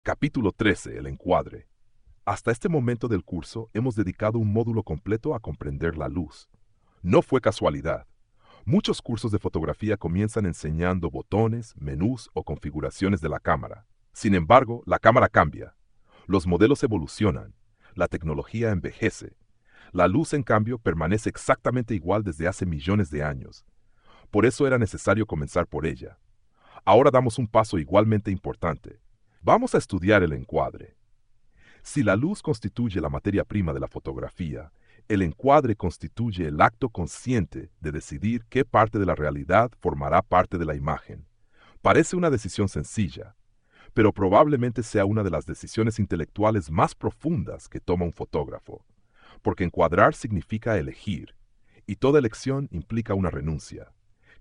Capítulo 13. El encuadre. Hasta este momento del curso hemos dedicado un módulo completo a comprender la luz. No fue casualidad. Muchos cursos de fotografía comienzan enseñando botones, menús o configuraciones de la cámara. Sin embargo, la cámara cambia. Los modelos evolucionan. La tecnología envejece. La luz, en cambio, permanece exactamente igual desde hace millones de años. Por eso era necesario comenzar por ella. Ahora damos un paso igualmente importante. Vamos a estudiar el encuadre. Si la luz constituye la materia prima de la fotografía, el encuadre constituye el acto consciente de decidir qué parte de la realidad formará parte de la imagen. Parece una decisión sencilla, pero probablemente sea una de las decisiones intelectuales más profundas que toma un fotógrafo, porque encuadrar significa elegir, y toda elección implica una renuncia.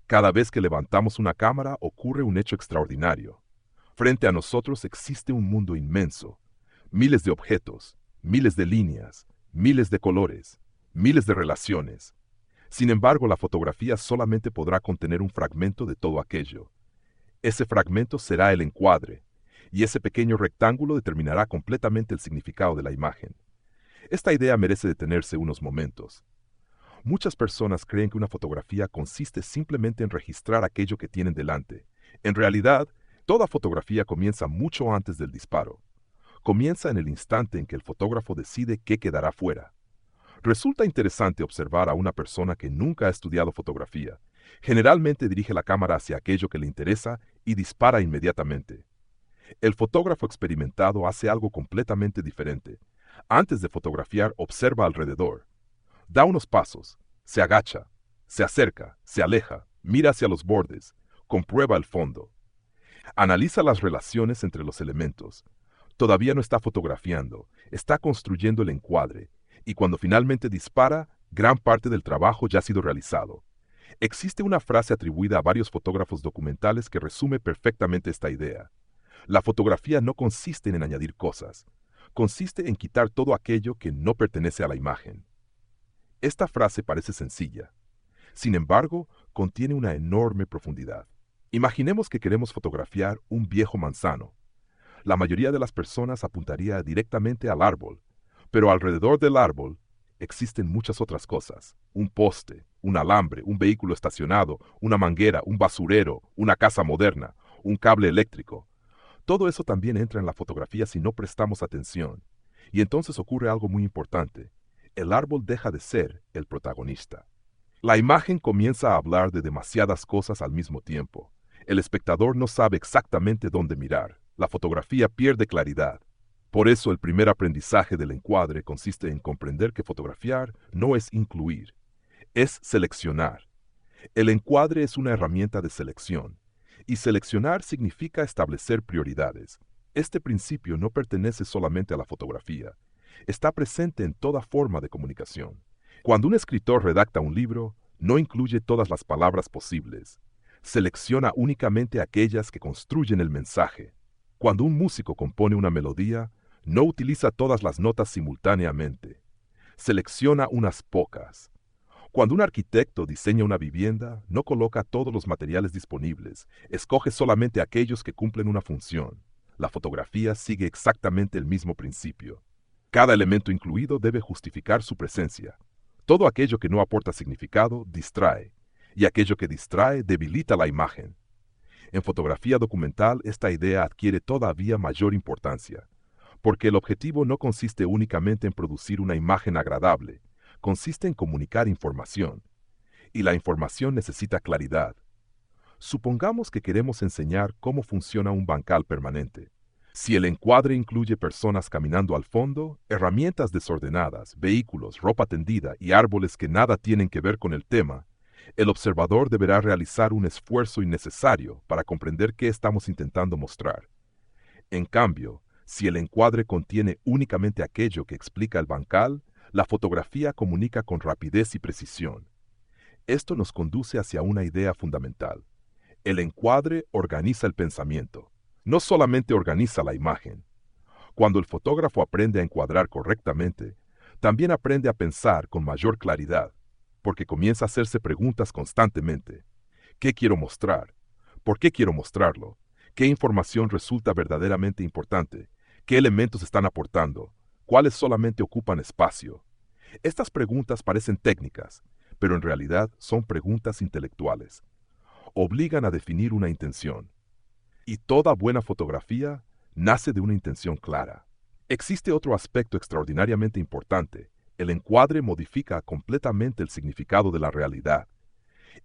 Cada vez que levantamos una cámara ocurre un hecho extraordinario. Frente a nosotros existe un mundo inmenso, miles de objetos, miles de líneas, miles de colores, miles de relaciones. Sin embargo, la fotografía solamente podrá contener un fragmento de todo aquello. Ese fragmento será el encuadre, y ese pequeño rectángulo determinará completamente el significado de la imagen. Esta idea merece detenerse unos momentos. Muchas personas creen que una fotografía consiste simplemente en registrar aquello que tienen delante. En realidad, toda fotografía comienza mucho antes del disparo. Comienza en el instante en que el fotógrafo decide qué quedará fuera. Resulta interesante observar a una persona que nunca ha estudiado fotografía. Generalmente dirige la cámara hacia aquello que le interesa y dispara inmediatamente. El fotógrafo experimentado hace algo completamente diferente. Antes de fotografiar, observa alrededor. Da unos pasos, se agacha, se acerca, se aleja, mira hacia los bordes, comprueba el fondo. Analiza las relaciones entre los elementos. Todavía no está fotografiando, está construyendo el encuadre, y cuando finalmente dispara, gran parte del trabajo ya ha sido realizado. Existe una frase atribuida a varios fotógrafos documentales que resume perfectamente esta idea. La fotografía no consiste en añadir cosas, consiste en quitar todo aquello que no pertenece a la imagen. Esta frase parece sencilla. Sin embargo, contiene una enorme profundidad. Imaginemos que queremos fotografiar un viejo manzano. La mayoría de las personas apuntaría directamente al árbol, pero alrededor del árbol existen muchas otras cosas. Un poste, un alambre, un vehículo estacionado, una manguera, un basurero, una casa moderna, un cable eléctrico. Todo eso también entra en la fotografía si no prestamos atención. Y entonces ocurre algo muy importante. El árbol deja de ser el protagonista. La imagen comienza a hablar de demasiadas cosas al mismo tiempo. El espectador no sabe exactamente dónde mirar. La fotografía pierde claridad. Por eso el primer aprendizaje del encuadre consiste en comprender que fotografiar no es incluir, es seleccionar. El encuadre es una herramienta de selección, y seleccionar significa establecer prioridades. Este principio no pertenece solamente a la fotografía, está presente en toda forma de comunicación. Cuando un escritor redacta un libro, no incluye todas las palabras posibles. Selecciona únicamente aquellas que construyen el mensaje. Cuando un músico compone una melodía, no utiliza todas las notas simultáneamente. Selecciona unas pocas. Cuando un arquitecto diseña una vivienda, no coloca todos los materiales disponibles, escoge solamente aquellos que cumplen una función. La fotografía sigue exactamente el mismo principio. Cada elemento incluido debe justificar su presencia. Todo aquello que no aporta significado distrae, y aquello que distrae debilita la imagen. En fotografía documental esta idea adquiere todavía mayor importancia, porque el objetivo no consiste únicamente en producir una imagen agradable, consiste en comunicar información, y la información necesita claridad. Supongamos que queremos enseñar cómo funciona un bancal permanente. Si el encuadre incluye personas caminando al fondo, herramientas desordenadas, vehículos, ropa tendida y árboles que nada tienen que ver con el tema, el observador deberá realizar un esfuerzo innecesario para comprender qué estamos intentando mostrar. En cambio, si el encuadre contiene únicamente aquello que explica el bancal, la fotografía comunica con rapidez y precisión. Esto nos conduce hacia una idea fundamental. El encuadre organiza el pensamiento. No solamente organiza la imagen. Cuando el fotógrafo aprende a encuadrar correctamente, también aprende a pensar con mayor claridad, porque comienza a hacerse preguntas constantemente. ¿Qué quiero mostrar? ¿Por qué quiero mostrarlo? ¿Qué información resulta verdaderamente importante? ¿Qué elementos están aportando? ¿Cuáles solamente ocupan espacio? Estas preguntas parecen técnicas, pero en realidad son preguntas intelectuales. Obligan a definir una intención. Y toda buena fotografía nace de una intención clara. Existe otro aspecto extraordinariamente importante. El encuadre modifica completamente el significado de la realidad.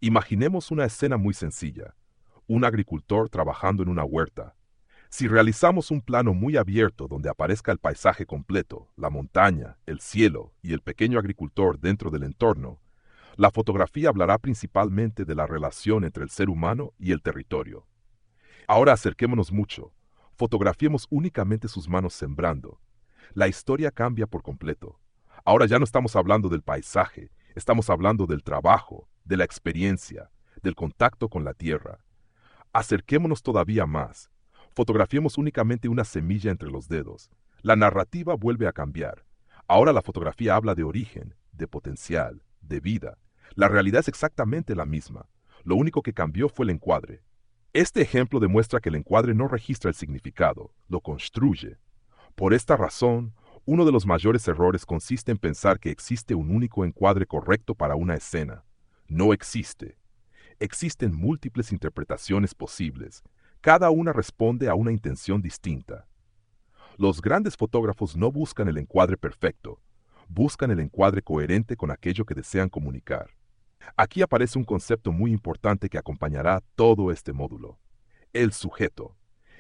Imaginemos una escena muy sencilla. Un agricultor trabajando en una huerta. Si realizamos un plano muy abierto donde aparezca el paisaje completo, la montaña, el cielo y el pequeño agricultor dentro del entorno, la fotografía hablará principalmente de la relación entre el ser humano y el territorio. Ahora acerquémonos mucho. Fotografiemos únicamente sus manos sembrando. La historia cambia por completo. Ahora ya no estamos hablando del paisaje, estamos hablando del trabajo, de la experiencia, del contacto con la tierra. Acerquémonos todavía más. Fotografiemos únicamente una semilla entre los dedos. La narrativa vuelve a cambiar. Ahora la fotografía habla de origen, de potencial, de vida. La realidad es exactamente la misma. Lo único que cambió fue el encuadre. Este ejemplo demuestra que el encuadre no registra el significado, lo construye. Por esta razón, uno de los mayores errores consiste en pensar que existe un único encuadre correcto para una escena. No existe. Existen múltiples interpretaciones posibles. Cada una responde a una intención distinta. Los grandes fotógrafos no buscan el encuadre perfecto, buscan el encuadre coherente con aquello que desean comunicar. Aquí aparece un concepto muy importante que acompañará todo este módulo: el sujeto.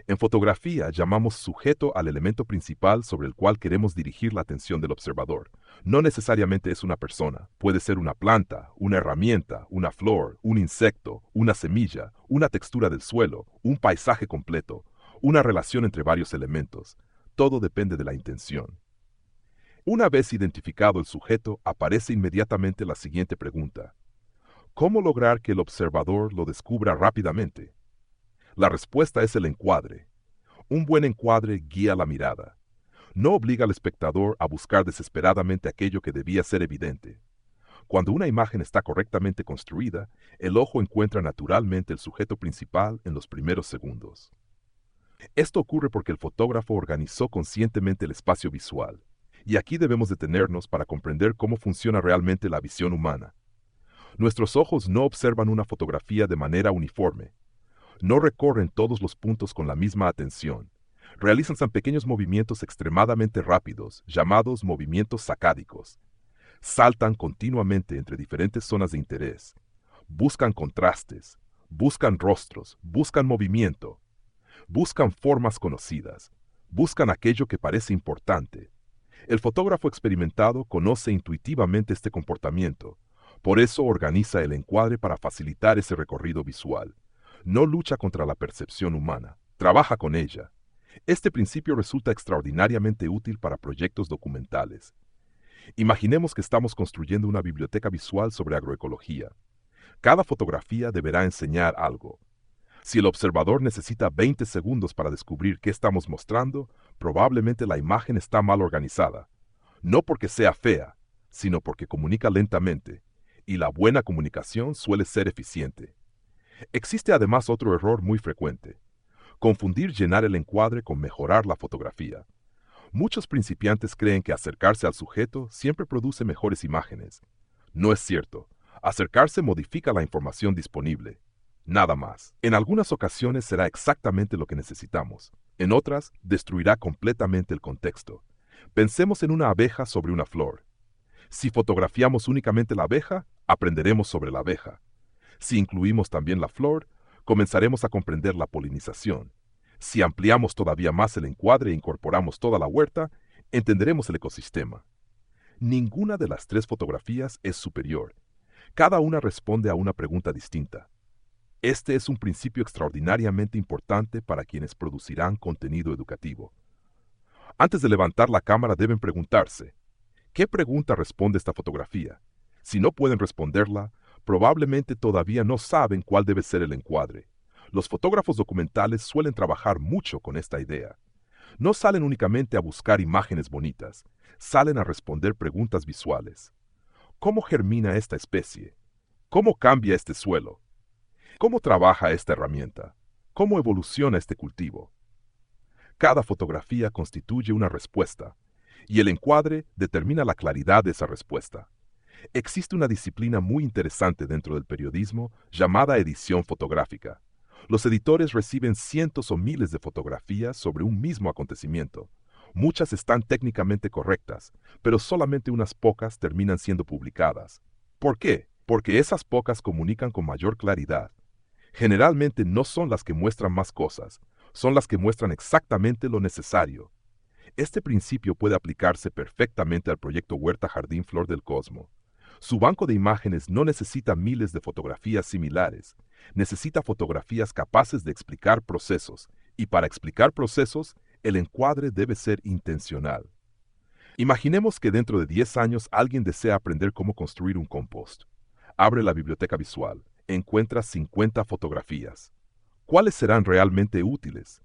En fotografía llamamos sujeto al elemento principal sobre el cual queremos dirigir la atención del observador. No necesariamente es una persona, puede ser una planta, una herramienta, una flor, un insecto, una semilla, una textura del suelo, un paisaje completo, una relación entre varios elementos. Todo depende de la intención. Una vez identificado el sujeto, aparece inmediatamente la siguiente pregunta: ¿cómo lograr que el observador lo descubra rápidamente? La respuesta es el encuadre. Un buen encuadre guía la mirada. No obliga al espectador a buscar desesperadamente aquello que debía ser evidente. Cuando una imagen está correctamente construida, el ojo encuentra naturalmente el sujeto principal en los primeros segundos. Esto ocurre porque el fotógrafo organizó conscientemente el espacio visual. Y aquí debemos detenernos para comprender cómo funciona realmente la visión humana. Nuestros ojos no observan una fotografía de manera uniforme. No recorren todos los puntos con la misma atención. Realizan pequeños movimientos extremadamente rápidos, llamados movimientos sacádicos. Saltan continuamente entre diferentes zonas de interés. Buscan contrastes, buscan rostros, buscan movimiento. Buscan formas conocidas. Buscan aquello que parece importante. El fotógrafo experimentado conoce intuitivamente este comportamiento. Por eso organiza el encuadre para facilitar ese recorrido visual. No lucha contra la percepción humana, trabaja con ella. Este principio resulta extraordinariamente útil para proyectos documentales. Imaginemos que estamos construyendo una biblioteca visual sobre agroecología. Cada fotografía deberá enseñar algo. Si el observador necesita 20 segundos para descubrir qué estamos mostrando, probablemente la imagen está mal organizada. No porque sea fea, sino porque comunica lentamente, y la buena comunicación suele ser eficiente. Existe además otro error muy frecuente: confundir llenar el encuadre con mejorar la fotografía. Muchos principiantes creen que acercarse al sujeto siempre produce mejores imágenes. No es cierto. Acercarse modifica la información disponible. Nada más. En algunas ocasiones será exactamente lo que necesitamos. En otras, destruirá completamente el contexto. Pensemos en una abeja sobre una flor. Si fotografiamos únicamente la abeja, aprenderemos sobre la abeja. Si incluimos también la flor, comenzaremos a comprender la polinización. Si ampliamos todavía más el encuadre e incorporamos toda la huerta, entenderemos el ecosistema. Ninguna de las tres fotografías es superior. Cada una responde a una pregunta distinta. Este es un principio extraordinariamente importante para quienes producirán contenido educativo. Antes de levantar la cámara deben preguntarse: ¿qué pregunta responde esta fotografía? Si no pueden responderla, probablemente todavía no saben cuál debe ser el encuadre. Los fotógrafos documentales suelen trabajar mucho con esta idea. No salen únicamente a buscar imágenes bonitas, salen a responder preguntas visuales. ¿Cómo germina esta especie? ¿Cómo cambia este suelo? ¿Cómo trabaja esta herramienta? ¿Cómo evoluciona este cultivo? Cada fotografía constituye una respuesta, y el encuadre determina la claridad de esa respuesta. Existe una disciplina muy interesante dentro del periodismo llamada edición fotográfica. Los editores reciben cientos o miles de fotografías sobre un mismo acontecimiento. Muchas están técnicamente correctas, pero solamente unas pocas terminan siendo publicadas. ¿Por qué? Porque esas pocas comunican con mayor claridad. Generalmente no son las que muestran más cosas, son las que muestran exactamente lo necesario. Este principio puede aplicarse perfectamente al proyecto Huerta Jardín Flor del Cosmo. Su banco de imágenes no necesita miles de fotografías similares, necesita fotografías capaces de explicar procesos, y para explicar procesos, el encuadre debe ser intencional. Imaginemos que dentro de 10 años alguien desea aprender cómo construir un compost. Abre la biblioteca visual, encuentra 50 fotografías. ¿Cuáles serán realmente útiles?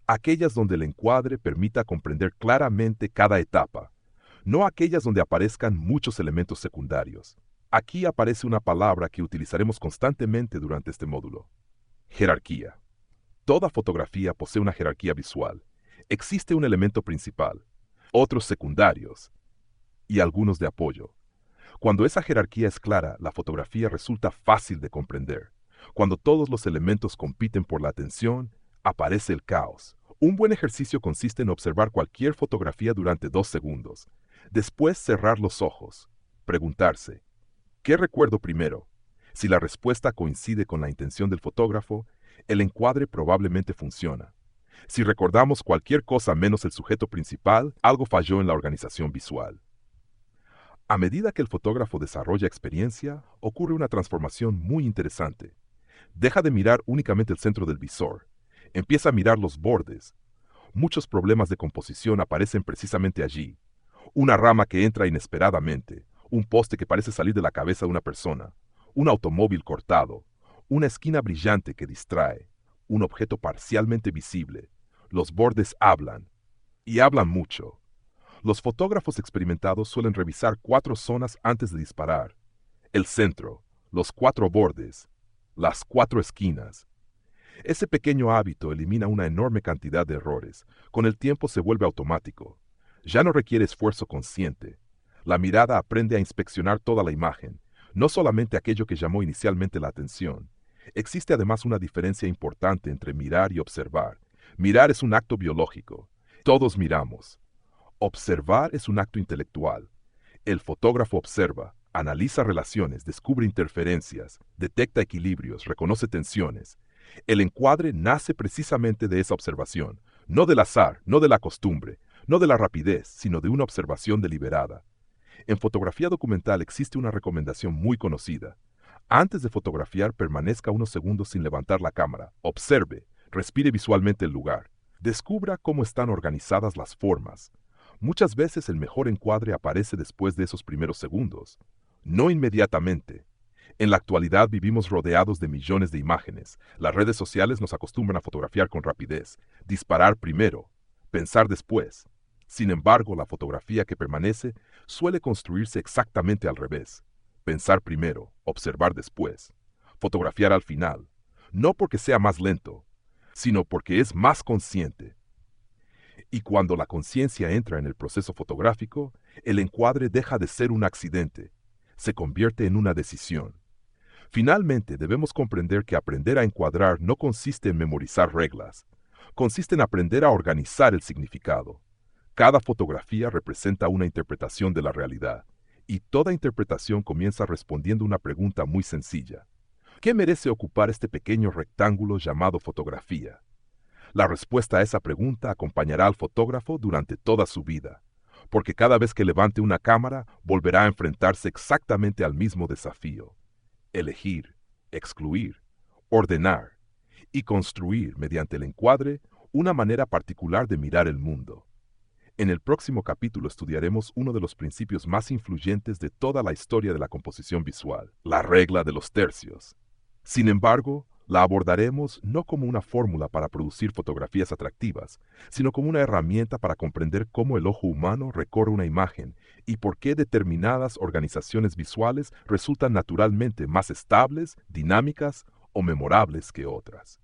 Aquellas donde el encuadre permita comprender claramente cada etapa, no aquellas donde aparezcan muchos elementos secundarios. Aquí aparece una palabra que utilizaremos constantemente durante este módulo: jerarquía. Toda fotografía posee una jerarquía visual. Existe un elemento principal, otros secundarios y algunos de apoyo. Cuando esa jerarquía es clara, la fotografía resulta fácil de comprender. Cuando todos los elementos compiten por la atención, aparece el caos. Un buen ejercicio consiste en observar cualquier fotografía durante 2 segundos. Después cerrar los ojos. Preguntarse: ¿qué recuerdo primero? Si la respuesta coincide con la intención del fotógrafo, el encuadre probablemente funciona. Si recordamos cualquier cosa menos el sujeto principal, algo falló en la organización visual. A medida que el fotógrafo desarrolla experiencia, ocurre una transformación muy interesante. Deja de mirar únicamente el centro del visor. Empieza a mirar los bordes. Muchos problemas de composición aparecen precisamente allí. Una rama que entra inesperadamente, un poste que parece salir de la cabeza de una persona, un automóvil cortado, una esquina brillante que distrae, un objeto parcialmente visible. Los bordes hablan, y hablan mucho. Los fotógrafos experimentados suelen revisar 4 zonas antes de disparar: el centro, los 4 bordes, las 4 esquinas. Ese pequeño hábito elimina una enorme cantidad de errores. Con el tiempo se vuelve automático. Ya no requiere esfuerzo consciente. La mirada aprende a inspeccionar toda la imagen, no solamente aquello que llamó inicialmente la atención. Existe además una diferencia importante entre mirar y observar. Mirar es un acto biológico. Todos miramos. Observar es un acto intelectual. El fotógrafo observa, analiza relaciones, descubre interferencias, detecta equilibrios, reconoce tensiones. El encuadre nace precisamente de esa observación, no del azar, no de la costumbre, no de la rapidez, sino de una observación deliberada. En fotografía documental existe una recomendación muy conocida. Antes de fotografiar, permanezca unos segundos sin levantar la cámara, observe, respire visualmente el lugar, descubra cómo están organizadas las formas. Muchas veces el mejor encuadre aparece después de esos primeros segundos, no inmediatamente. En la actualidad vivimos rodeados de millones de imágenes. Las redes sociales nos acostumbran a fotografiar con rapidez, disparar primero, pensar después. Sin embargo, la fotografía que permanece suele construirse exactamente al revés: pensar primero, observar después, fotografiar al final, no porque sea más lento, sino porque es más consciente. Y cuando la conciencia entra en el proceso fotográfico, el encuadre deja de ser un accidente, se convierte en una decisión. Finalmente, debemos comprender que aprender a encuadrar no consiste en memorizar reglas, consiste en aprender a organizar el significado. Cada fotografía representa una interpretación de la realidad, y toda interpretación comienza respondiendo una pregunta muy sencilla: ¿qué merece ocupar este pequeño rectángulo llamado fotografía? La respuesta a esa pregunta acompañará al fotógrafo durante toda su vida, porque cada vez que levante una cámara volverá a enfrentarse exactamente al mismo desafío: elegir, excluir, ordenar y construir mediante el encuadre una manera particular de mirar el mundo. En el próximo capítulo estudiaremos uno de los principios más influyentes de toda la historia de la composición visual: la regla de los tercios. Sin embargo, la abordaremos no como una fórmula para producir fotografías atractivas, sino como una herramienta para comprender cómo el ojo humano recorre una imagen y por qué determinadas organizaciones visuales resultan naturalmente más estables, dinámicas o memorables que otras.